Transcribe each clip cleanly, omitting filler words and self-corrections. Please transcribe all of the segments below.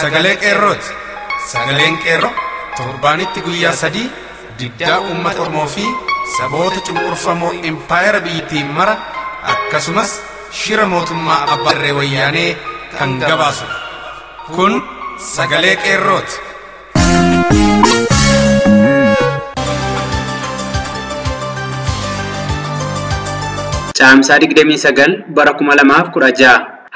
sagalee qeerrooti. Sagaleen qeerroo torbaanitti guyyaa 3 diddaa uummata Oromoo fi saboota cunqurfamoo impaayera biyyattiin mara akkasumas shira mootummaa abbaa irree wayyaanee kan gabaasu. Kun sagalee qeerrooti. Caamsaa 29 bara 2016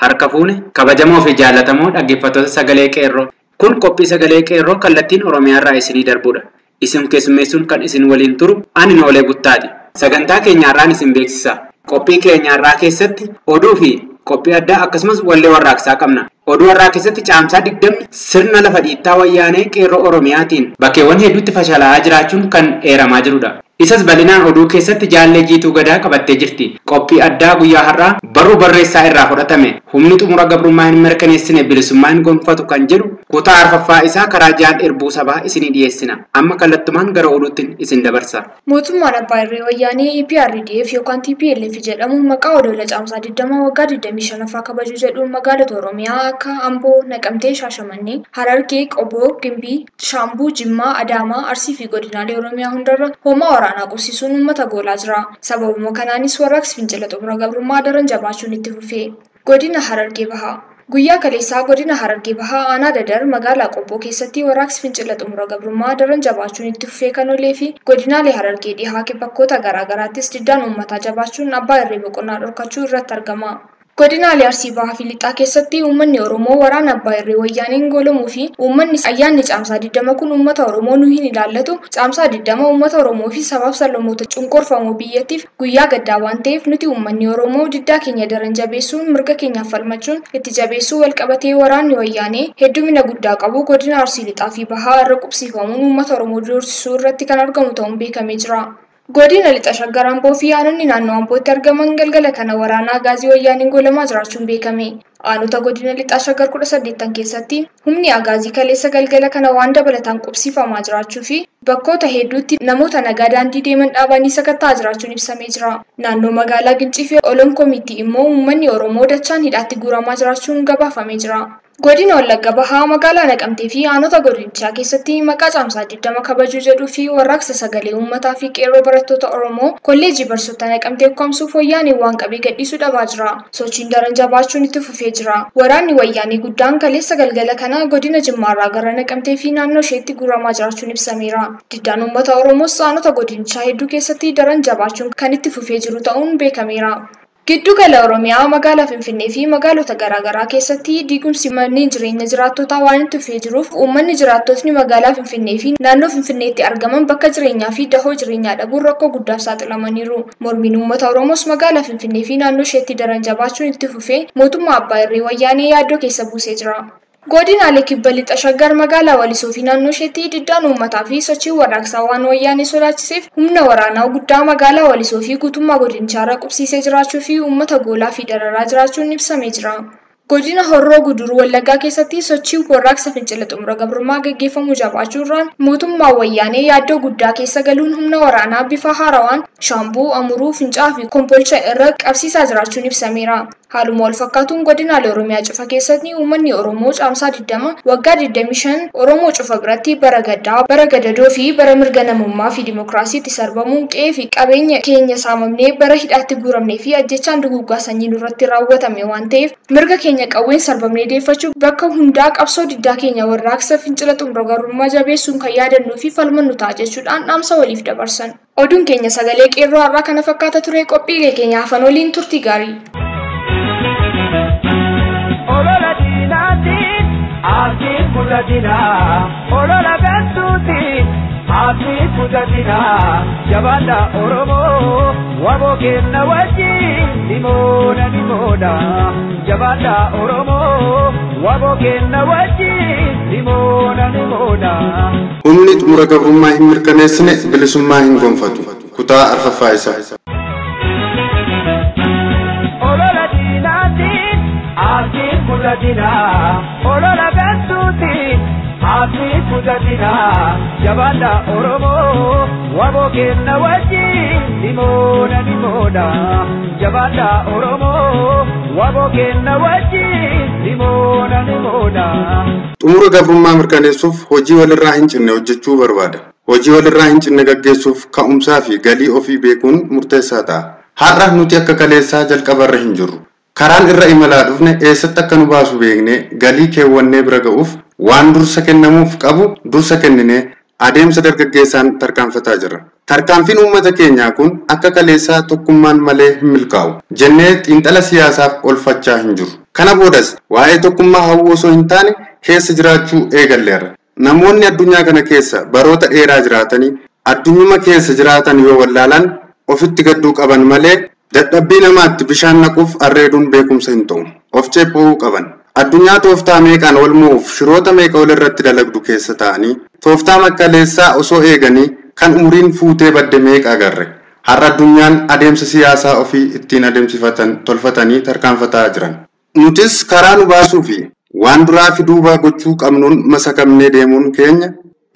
harka fuune kabajamoo fi jaallatamoo dhaggeeffattoota sagalee qeerroo. Kun qophii sagalee qeerroo kallattiin Oromiyaa irraa isinii darbudha. Isin keessummeessuun kan isin waliin turu ani Noolee Guttaati. Sagantaa keenyaarraan isin beeksisa. Qophii keenyaarraa keessatti oduu fi qophii addaa akkasumas wallee warraaqsaa qabna. Oduu warraa keessatti caamsaa 20 sirna lafa dhiittaa wayyaanee qeerroo Oromiyaatiin bakkeewwan hedduutti fashalaa'aa jiraachuun kan eeramaa jirudha. Isas bal'inaan oduu keessatti jaallee jiituu gadaa qabattee jirti. Qophii addaa guyyaa har'aa barruu barreessaa irraa fudhatame humni xumura gabrummaa hin mirkaneessine bilisummaa hin gonfatu kan jedhu kutaa arfaffaa isaa karaa jaal erbuu sabaa isinii dhiyeessina. Amma kallattumaan gara oduutti isin dabarsa. Mootummaan abbaa irree wayyaanee EPRDF yookaan TPLF jedhamu maqaa odola caamsaa 20 waggaa 25ffaa kabajuu jedhuun magaalota Oromiyaa akka Amboo, Naqamtee, Shaashamannee, Harargee, Qoboo, Gimbii, Shaambuu, Jimmaa, Adaamaa, Arsii fi godinaalee Oromiyaa hundarra homaa waraanaa qubsiisuun uummata goolaa jira. Sababuma kanaanis warraaqsi fincila xumura gabrummaa daran jabaachuun itti fufee. Godina Harargee Bahaa. Guyyaa kaleessaa godina Harargee Bahaa aanaa Dadar magaalaa Qobboo keessatti warraaqsi fincila xumura gabrummaa daran jabaachuun itti fufee kan oolee fi godinaalee Harargee dhihaa bakkoota garaagaraattis diddaan uummataa jabaachuun abbaa irree boqonnaa dhorkachuu irratti argama. Godinaalee Arsii Bahaa fi Lixaa keessatti uummanni Oromoo waraana abbaa irree wayyaaniin goolomuu fi uummanni ayyaanni caamsaa 20 kun uummata Oromoo nu hin ilaallatu. Caamsaa 20 uummata Oromoo fi sabaaf sablammoota cunqurfamoo biyyattiif guyyaa gaddaa waan ta'eef nuti uummanni Oromoo diddaa keenya daran jabeessuun mirga keenyaaf falmachuun itti jabeessuu walqabatee waraanni wayyaanee heddumina guddaa qabu godina Arsii Lixaa fi Bahaa irra qubsiifamuun uummata Oromoo doorsisuu irratti kan argamu ta'uun beekamee jira. Godina Lixa Shaggar Amboo fi aanonni naannoo Ambootti argaman galgala kana waraanaa gaazii wayyaaniin goolamaa jiraachuun beekame. Aanota godina Lixa Shaggar 18 keessatti humni agaazii kaleessa galgala kana waan dabalataan qubsiifamaa jiraachuu fi bakkoota hedduutti namoota nagaa daandii deeman dhaabanii sakattaa jiraachuun ibsamee jira. Naannoo magaalaa Gincii fi Olonkomiitti immoo uummanni Oromoo dachaan hidhaatti guuramaa jiraachuun gabaafamee jira. Godina Wallagga Bahaa magaalaa Naqamtee fi aanota godinichaa keessatti maqaa caamsaa 20 kabajuu jedhuu fi warraaqsa sagalee uummataa fi qeerroo barattoota Oromoo kolleejjii barsiisota Naqamtee ukkaamsuuf wayyaanii waan qabee gadhiisuu dhabaa jira. Sochiin daran jabaachuun itti fufee jira. Waraanni wayyaanii guddaan kaleessa galgala kana godina Jimmaarraa gara Naqamtee fi naannoo isheetti guuramaa jiraachuun ibsameera. Diddaan uummata Oromoos aanota godinichaa hedduu keessatti daran jabaachuun kan itti fufee jiru ta'uun beekameera. Giddu gala Oromiyaa magaalaa Finfinnee fi magaalota garaagaraa keessatti diigumsi manneen jireenya jiraattotaa waan itti fufee jiruuf uummanni jiraattotni magaalaa Finfinnee fi naannoo Finfinneetti argaman bakka jireenyaa fi dahoo jireenyaa dhabuun rakkoo guddaaf saaxilamaniiru. Mormiin uummata Oromoos magaalaa Finfinnee fi naannoo isheetti daran jabaachuun itti fufee mootummaa abbaa irree wayyaanee yaaddoo keessa buusee jira. Godinaalee Kibba Lixa Shaggar magaalaa Walisoo fi naannoo isheetti diddaan uummataa fi sochii warraaqsaa waan wayyaanee sodaachiseef humna waraanaa guddaa magaalaa Walisoo fi guutummaa godinichaa qubsiisee jiraachuu fi uummata goolaa fi dararaa jiraachuun ibsamee jira. Godina Horroo Guduruu Wallaggaa keessatti sochii warraaqsa fincila xumura gabrummaa gaggeeffamu jabaachuudhaan mootummaa wayyaanee yaaddoo guddaa keessa galuun humna waraanaa bifa haarawaan Shaambuu, Amuruu, Fincaa fi Kombolcha irra qabsiisaa jiraachuun ibsameera. Haaluma wal fakkaatuun godinaalee Oromiyaa cufa keessatti uummanni Oromoo caamsaa 20 waggaa 25 Oromoo cufa biratti bara gaddaa, bara gadadoo fi bara mirga namummaa fi dimokiraasiitti sarbamuun qe'ee fi qabeenya keenya saamamnee bara hidhaatti guuramnee fi ajjechaan duguggaa sanyii nurratti raawwatame waan ta'eef mirga keenya qawween sarbamnee deeffachuu bakka hundaa qabsoo diddaa keenya warraaqsa fincila xumura gabrummaa jabeessuun kan yaadannuu fi falmannu ta'a jechuudhaan dhaamsa waliif dabarsan. Oduun keenya sagalee qeerroo har'aa kana fakkaata ture. Qophiilee keenya hafan waliin turtii gaarii. Aati kudadina, olola gantuuti. Aati kudadina, jabanda Oromo, wabo kenna wajjin limoona. Jabanda Oromo, wabo kenna wajjin limoona. Humni xumura gabrummaa hin mirkaneessine bilisummaa hin gonfatu. Kutaa arfaffaa isaa. Olola diinaatiin, aati kudadina, olola gantuuti. Aati kudadina, jabanda Oromo, wabo kenna wajjin limoona. Jabanda Oromo, wabo kenna wajjin Xumura gabrummaa mirkaneessuuf hojii walirraa hin cinne hojjechuu barbaada. Hojii walirraa hin cinne gaggeessuuf ka'umsaa fi galii ofii beekuun murteessaa ta'a. Har'a nuti akka kaleessaa jalqabarra hin jirru. Karaan irra imalaa dhufne eessatti akka nu baasu beeknee galii keewwannee bira ga'uuf waan dursa kennamuuf qabu dursa kenninee adeemsa dargaggeessaan tarkaanfataa jirra. Tarkaanfiin uummata keenyaa kun akka kaleessaa tokkummaan malee hin milkaa'u jennee xiinxala siyaasaaf olfachaa hin jiru. Kana boodas waa'ee tokkummaa hawwuu osoo hin taane keessa jiraachuu eegalleerra. Namoonni addunyaa kana keessa baroota dheeraa jiraatanii addunyuma keessa jiraatan yoo wallaalan ofitti gadduu qaban malee dadhabbii namaatti bishaan naquuf arreeduun beekumsa hin ta'u. Of ceephuu qaban. Addunyaa tooftaa meeqaan wal mo'uuf shiroota meeqa walirratti dalagdu keessa ta'anii tooftaa makkaleessaa osoo eeganii kan umriin fuutee badde meeqa agarre. Har'a addunyaan adeemsa siyaasaa ofii ittiin adeemsifatan tolfatanii tarkaanfataa jiran. Nutis karaa nu baasuu fi waan duraa fi duubaa gochuu qabnuun masakamnee deemuun keenya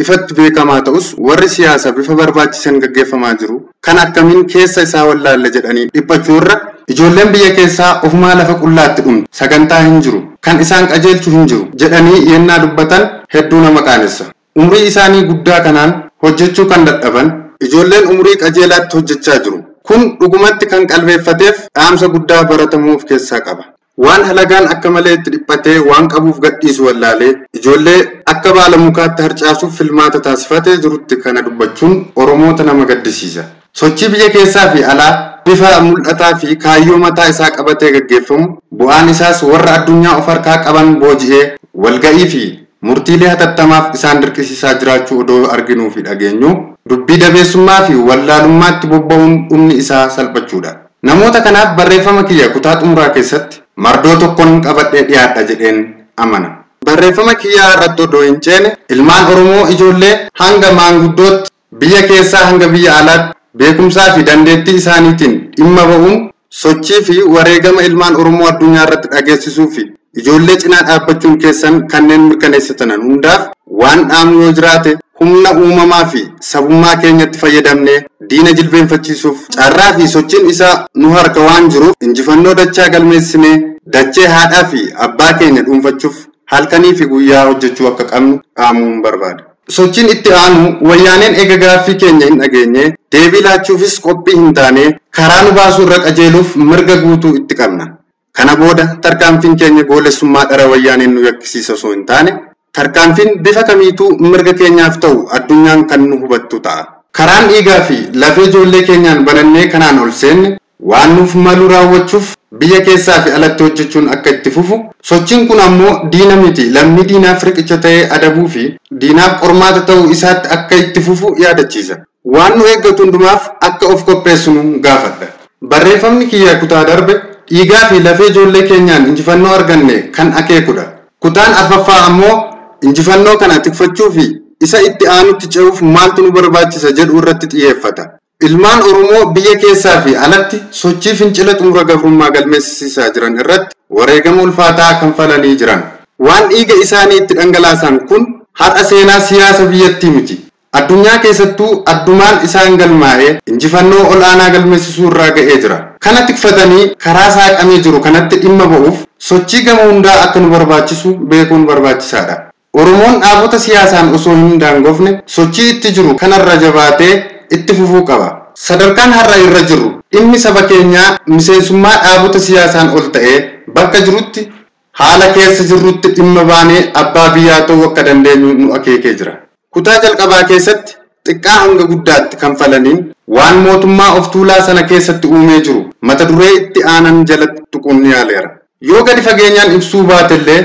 ifatti beekamaa ta'us warri siyaasa bifa barbaachisan gaggeeffamaa jiru kan akkamiin keessa isaa wallaalle jedhanii dhiphachuurra ijoolleen biyya keessaa ofumaa lafa qullaatti dhumte sagantaa hin jiru kan isaan qajeelchu hin jiru jedhanii yennaa dubbatan hedduu nama qaanessa. Umrii isaanii guddaa kanaan hojjechuu kan dadhaban ijoolleen umrii qajeelaatti hojjechaa jiru. Kun dhugumatti kan qalbeeffateef dhaamsa guddaa baratamuu of keessaa qaba. Waan halagaan akka malee itti dhiphatee waan qabuuf gadhiisu wallaalee ijoollee akka baala mukaatti harcaasuuf filmaata taasifatee jirutti kana dubbachuun Oromoota nama gaddisiisa. Sochii biyya keessaa fi alaa bifa mul'ataa fi kaayyoo mataa isaa qabatee gaggeeffamu bu'aan isaas warra addunyaa of harkaa qaban booji'ee walga'ii fi murtiilee hatattamaaf isaan dirqisiisaa jiraachuu odoo arginuu fi dhageenyu dubbii dabeessummaa fi wallaalummaatti bobba'uun dhumni isaa salphachuudha. Namoota kanaaf barreeffama kiyya kutaa xumuraa keessatti mardoo tokkoon qabadhee dhiyaadha jedheen amana. Barreeffama kiyyaa irratti odoo hin ceene ilmaan Oromoo ijoollee hanga maanguddootti biyya keessaa hanga biyya alaatti beekumsaa fi dandeettii isaaniitiin dhimma ba'uun sochii fi wareegama ilmaan Oromoo addunyaa irratti dhageessisuu fi ijoollee cinaa dhaabbachuun keessan kanneen mirkaneessitanan hundaaf waan dhaamnu yoo jiraate humna uumamaa fi sabummaa keenyatti fayyadamnee diina jilbeenfachiisuuf carraa fi sochiin isaa nu harka waan jiruuf injifannoo dachaa galmeessinee dachee haadhaa fi abbaa keenya dhuunfachuuf halkanii fi guyyaa hojjechuu akka qabnu dhaamuun barbaada. Sochiin itti aanu wayyaaneen eega gaaffii keenya hin dhageenye deebii laachuufis qophii hin taane karaa nu baasuu irra qajeeluuf mirga guutuu itti qabna. Kana booda tarkaanfiin keenya goolessummaa dhara wayyaaneen nu yakkisiisa osoo hin taane tarkaanfiin bifa kamiituu mirga keenyaaf ta'u addunyaan kan nu hubattu ta'a. Karaan dhiigaa fi lafee ijoollee keenyaan banannee kanaan ol seenne waan nuuf malu raawwachuuf biyya keessaa fi alatti hojjechuun akka itti fufu sochiin kun ammoo diina miti lammii diinaaf riqicha ta'ee adabuu fi diinaaf qormaata ta'uu isaatti akka itti fufu yaadachiisa. Waan nu eeggatu hundumaaf akka of qopheessinu gaafadha. Barreeffamni kiyya kutaa darbe dhiigaa fi lafee ijoollee keenyaan injifannoo arganne kan akeekudha. Kutaan arfaffaa ammoo injifannoo kana tikfachuu fi isa itti aanutti ce'uuf maaltu nu barbaachisa jedhu irratti xiyyeeffata. Ilmaan Oromoo biyya keessaa fi alatti sochii fincila xumura gabrummaa galmeessisaa jiran irratti wareegama ulfaataa kanfalanii jiran. Waan dhiiga isaanii itti dhangalaasan kun har'a seenaa siyaasa biyyattii miti. Addunyaa keessattuu addumaan isaan galmaa'ee injifannoo ol'aanaa galmeessisuu irraa ga'ee jira. Kana tikfatanii karaa saaqamee jiru kanatti dhimma ba'uuf sochii gama hundaa akka nu barbaachisu beekuun barbaachisaadha. Oromoon dhaabota siyaasaan osoo hin daangofne sochii itti jiru kanarra jabaatee itti fufuu qaba. Sadarkaan har'a irra jiru dhimmi saba keenyaa miseensummaa dhaabota siyaasaan ol ta'ee bakka jirutti haala keessa jirrutti dhimma baanee abbaa biyyaa ta'uu akka dandeenyu nu akeekee jira. Kutaa jalqabaa keessatti xiqqaa hanga guddaatti kanfalaniin waan mootummaa of tuulaa sana keessatti uumee jiru mata duree itti aanan jalatti tuquun ni yaaleera. Yoo gadi fageenyaan ibsuu baatellee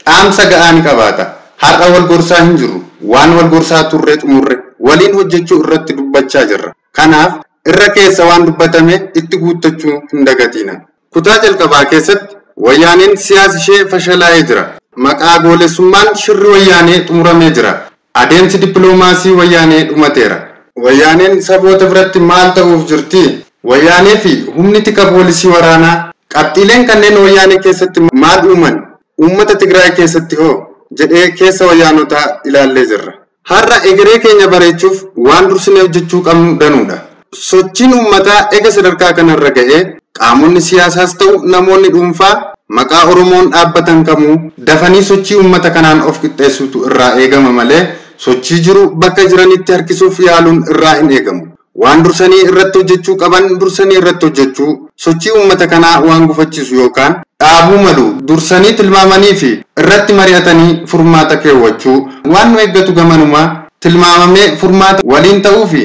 dhaamsa ga'aa ni qabaata. Har'a wal gorsaa hin jiru. Waan wal gorsaa turre xumurre waliin hojjechuu irratti dubbachaa jirra. Kanaaf irra keessa waan dubbatame itti guuttachuu hin dagatiina. Kutaa jalqabaa keessatti wayyaaneen siyaasa ishee fashalaa'ee jira. Maqaa goolessummaan shirri wayyaanee xumuramee jira. Adeemsi dippiloomaasii wayyaanee dhumateera. Wayyaaneen saboota biratti maal ta'uuf jirti? Wayyaanee fi humni tika poolisii waraanaa qabxiileen kanneen wayyaanee keessatti maal uuman? Uummata Tigraay keessatti hoo? Jedhee keessa wayyaanotaa ilaallee jirra. Har'a egeree keenya bareechuuf waan dursinee hojjechuu qabnu danuudha. Sochiin uummataa ega sadarkaa kanarra ga'ee qaamonni siyaasaas ta'u namoonni dhuunfaa maqaa Oromoon dhaabbatan kamuu dafanii sochii uummata kanaan of qixxeessuutu irraa eegama malee sochii jiru bakka jiranitti harkisuuf yaaluun irraa hin eegamu. Waan dursanii irratti hojjechuu qaban dursanii irratti hojjechuu, sochii uummata kanaa waan gufachiisu yookaan dhaabuu malu dursanii tilmaamanii fi irratti mari'atanii furmaata keewwachuu, waan nu eeggatu gamanumaa tilmaamamee furmaata waliin ta'uu fi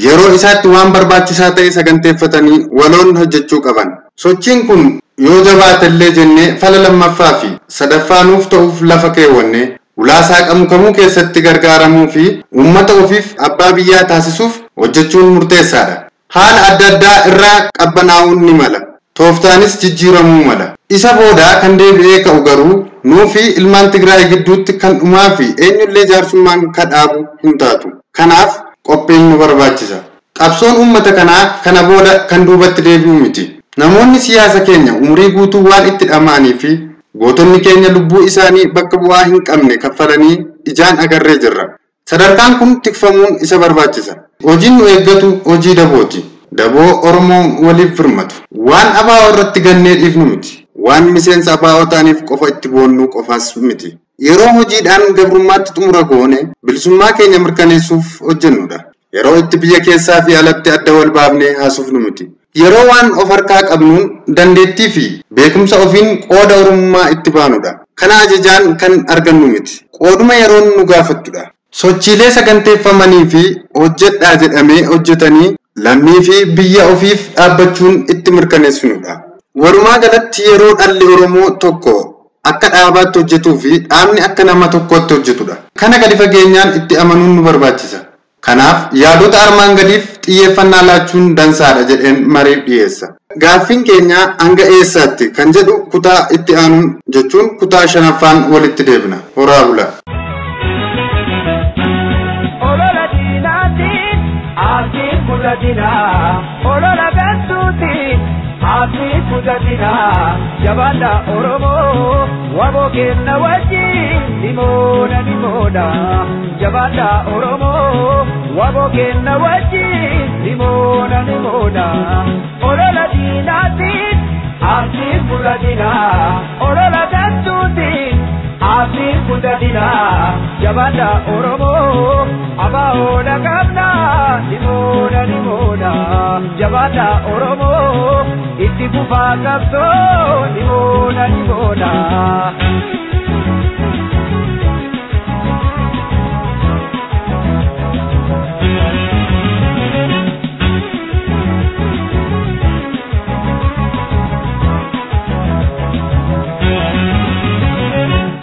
yeroo isaatti waan barbaachisaa ta'e saganteeffatanii waloon hojjechuu qaban. Sochiin kun yoo jabaatellee jennee fala lammaffaa fi sadaffaa nuuf ta'uuf lafa keewwanne ulaasaa kamuu keessatti gargaaramuu fi uummata ofiif abbaa biyyaa taasisuuf hojjechuun murteessaadha. Haala adda addaa irraa qabbanaa'uun ni mala. Tooftaanis jijjiiramuu mala. Isa boodaa kan deebi'ee ka'u garuu nuu fi ilmaan Tigraay gidduutti kan dhumaa fi eenyullee jaarsummaan kadhaabu hin taatu. Kanaaf qophiin nu barbaachisa. Qabsoon uummata kanaa kana booda kan duubatti deebi'u miti. Namoonni siyaasa keenya umurii guutuu waan itti dhama'anii fi gootonni keenya lubbuu isaanii bakka bu'aa hin qabne kaffalanii ijaan agarree jirra. Sadarkaan kun tikfamuun isa barbaachisa. Hojiin nu eeggatu hojii dabooti. Daboo Oromoon waliif firmatu. Waan abaa'oo irratti gannee dhiifnu miti. Waan miseensa abaa'oo ta'aniif qofa itti boonnuu qofaas miti. Yeroo hojiidhaan gabrummaatti xumura goone bilisummaa keenya mirkaneessuuf hojjennudha. Yeroo itti biyya keessaa fi alatti adda wal baafnee haasofnu miti. Yeroo waan of harkaa qabnuun dandeettii fi beekumsa ofiin qooda Oromummaa itti baanudha. Kana ajajaan kan argannu miti. Qooduma yeroon nu gaafattudha. Sochiilee saganteeffamanii fi hojjedhaa jedhamee hojjetanii lammii fi biyya ofiif dhaabbachuun itti mirkaneessinudha. Walumaa galatti yeroo dhalli Oromoo tokko akka dhaabaatti hojjetuu fi dhaabni akka nama tokkootti hojjetudha. Kana gadi fageenyaan itti amanuun nu barbaachisa. Kanaaf yaadota armaan gadiif xiyyeeffannaa laachuun dansaadha jedheen mariif dhiyeessa. Gaaffiin keenya hanga eessaatti kan jedhu kutaa itti aanuun jechuun kutaa 5ffaan walitti deebina. Horaa bulaa. Olola gantuuti hafi kujatina jabanda Oromo wabo kenna wajjin limoona jabanda Oromo wabo kenna wajjin limoona olola dinati hafi kujatina olola gantuuti hafi kujatina jabanda Oromo abaoda kabna limoona jabanda Oromo itti fufaa qabsoo limoona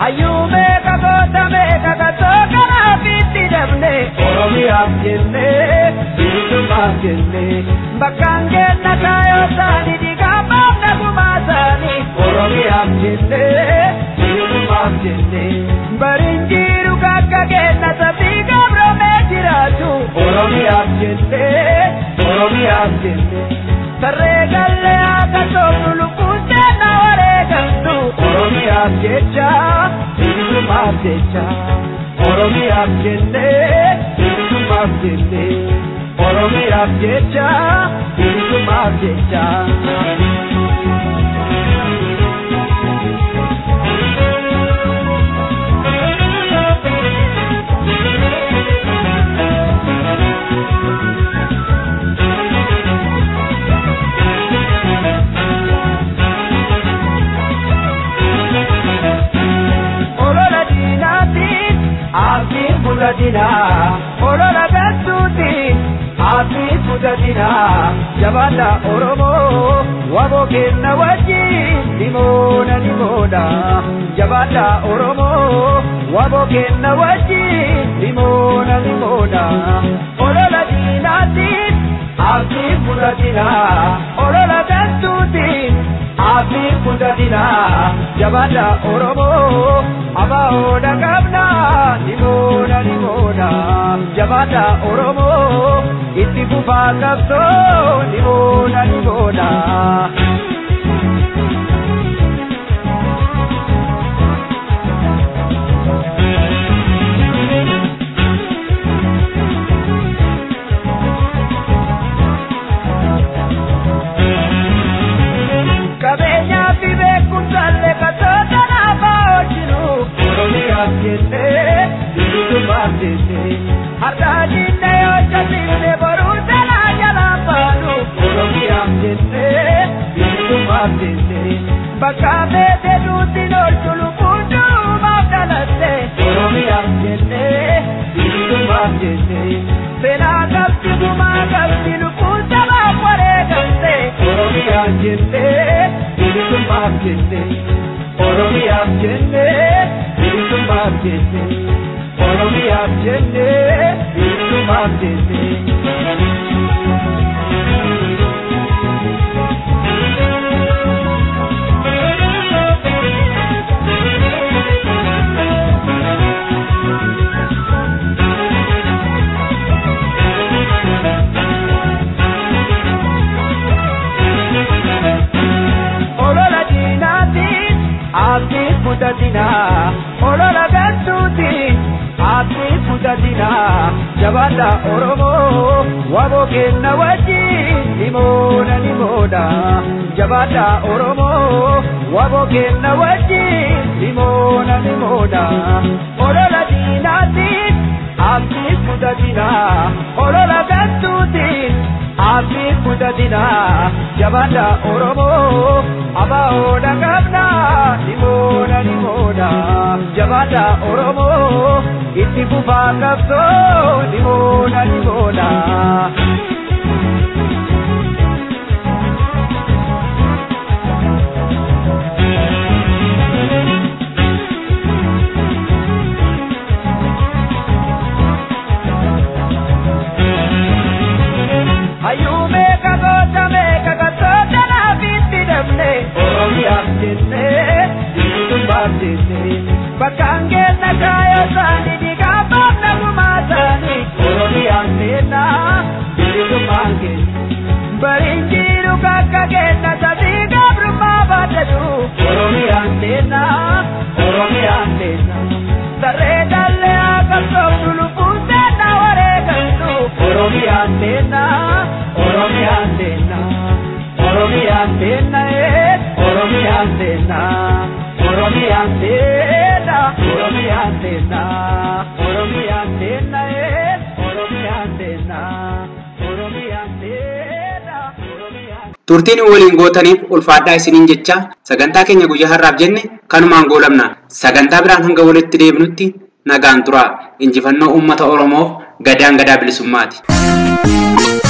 ayyume kagoota meeka katoo karaa fiitti dabne Oromiyaaf jennee bilisummaaf jennee bakkaan kenna kaayootaani digaamaaf nagumaataani Oromiyaaf jennee bilisummaaf jennee bariin jiru kakka kenna sabii gabromee jiraatu Oromiyaaf jennee sarree gallee akka soofnu lubbuun jenna wareegamtu Oromiyaaf jecha bilisummaaf jecha Oromiyaaf jennee bilisummaaf jennee Oromiyaaf jecha bilisummaaf jecha. Olola dinaatiin abdiin fudhatina olola gantuutiin abdiin fudhatina jabanda Oromo wabo kenna wajjin limoona jabanda Oromo wabo kenna wajjin limoona olola dinaatiin abdiin fudhatina olola gantuutiin abdiin fudhatina jabanda Oromo abaoda kabna limoona jabanda Oromo itti fufaa qabsoo limoona qabeenya fi beekumsaallee jenne Oromiyaaf jenne bilisummaaf jenne Oromiyaaf jenne bilisummaaf jenne Olola gantuti abdi kutatina jabata oromo wabo kenna waji limoda jabata oromo wabo kenna waji limoda olola dinati abdi kutatina olola gantuti abdi kutatina jabata oromo abaoda kabna limoda jabata oromo itti fufa qabso limoda ayume kagota na bitti dabne Oromiyaaf jenne bilisummaaf jenne bakkaange na kaya sani digabaaf na gumaasani Oromiyaaf jenna bilisummaaf jenne barinjiru kakka kenna sadi gabrummaa baatatu Oromiyaaf jenna saree dalle akkasootu lubbuun seenna wareegaltu Oromiyaaf jenna Oromiyaaf jenna Oromiyaaf jenna Oromiyaaf jenna Oromiyaaf jenna Oromiyaaf jenna Oromiyaaf jenna Oromiyaaf jenna Oromiyaaf jenna Turtiin waliin gootaniif ulfaadhaa isiniin jecha sagantaa keenya guyyaa har'aaf jenne kanumaan goolabna. Sagantaa biraan hanga walitti deebinutti nagaan turaa. Injifannoo uummata Oromoof gadaan gadaa bilisummaati.